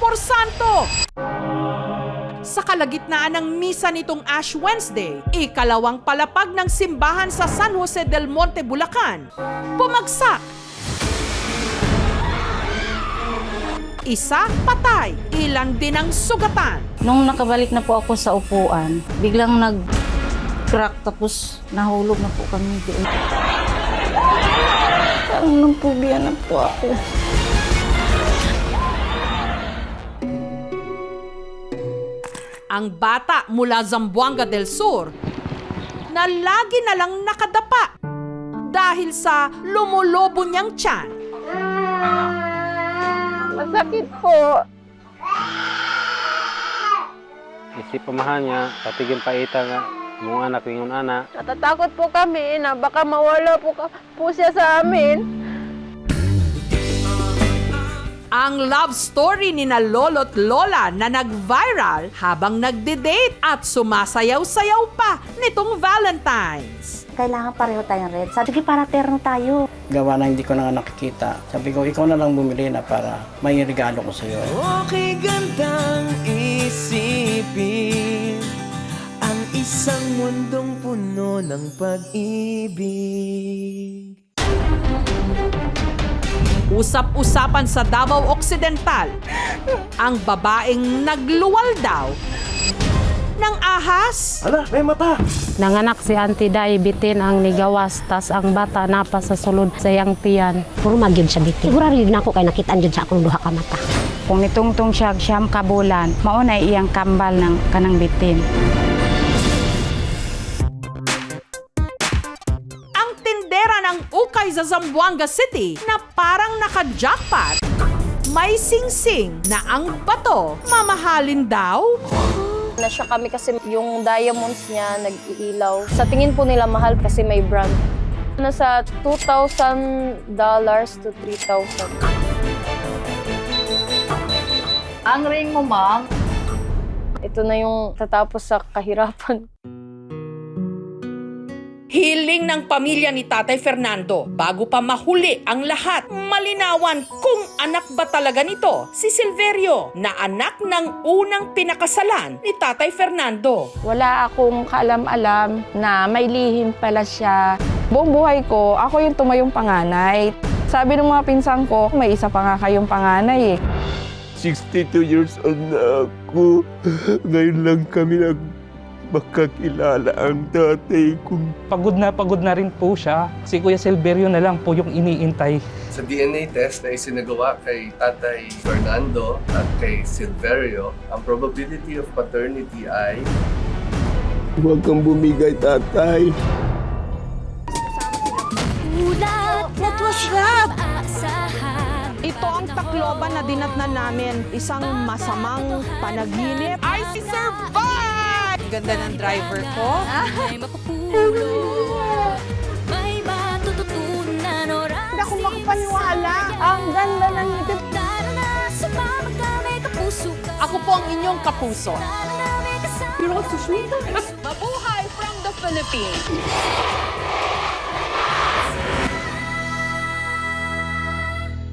Porsanto. Sa kalagitnaan ng misa nitong Ash Wednesday, ikalawang palapag ng simbahan sa San Jose del Monte, Bulacan, bumagsak. Isa patay, ilan din ang sugatan. Nung nakabalik na po ako sa upuan, biglang nag-crack tapos nahulog na po kami doon. Parang nagpubiya na po ako. Ang bata mula Zamboanga del Sur na lagi na lang nakadapa dahil sa lumulobo niyang tiyan. Masakit po. Isip pamahan niya, patigil paita nga, mong anak, yung anak. Natatakot po kami na baka mawala po siya sa amin. Ang love story ni na lolo't lola na nag-viral habang nagde-date at sumasayaw-sayaw pa nitong Valentine's. Kailangan pareho tayong red. Sabi ko, para terno tayo. Gawa na hindi ko na nga nakikita. Sabi ko, ikaw na lang bumili na para may regalo ko sa'yo. Okay, gandang isipin ang isang mundong puno ng pag-ibig. Usap-usapan sa Davao Occidental, ang babaeng nagluwal daw ng ahas. Hala, may mata! Nanganak si Auntie Day, bitin ang nigawas, tas ang bata napa sa sulod sa iyang tiyan. Puro magyod siya bitin. Siguro rin na ako kay nakitaan dyan sa akong duha ka mata. Kung nitungtong siya siyam kabulan, maunay iyang kambal ng kanang bitin. Ang tindera ng ukay sa Zamboanga City na parang naka-jackpot. May sing-sing na ang bato mamahalin daw. Nasya kami kasi yung diamonds niya nag-iilaw. Sa tingin po nila mahal kasi may brand. Nasa $2,000 to $3,000. Ang ring mo, ma'am? Ito na yung tatapos sa kahirapan. Hiling ng pamilya ni Tatay Fernando bago pa mahuli ang lahat. Malinawan kung anak ba talaga nito si Silverio na anak ng unang pinakasalan ni Tatay Fernando. Wala akong kaalam-alam na may lihim pala siya. Buong buhay ko, ako yung tumayong panganay. Sabi ng mga pinsan ko, may isa pa nga kayong panganay eh. 62 years old na ako. Ngayon lang kami makakilala ang tatay ko. Pagod na rin po siya. Si Kuya Silverio na lang po yung iniintay. Sa DNA test na isinagawa kay Tatay Fernando at kay Silverio, ang probability of paternity ay... Huwag kang bumigay, tatay. What was that? Ito ang Tacloban na dinatnan namin. Isang masamang panaginip. I survived! Ganda ng driver ko. Hindi ako makapaniwala. Ang ganda ng ngipin. Ako po ang inyong kapuso. Mabuhay from the Philippines!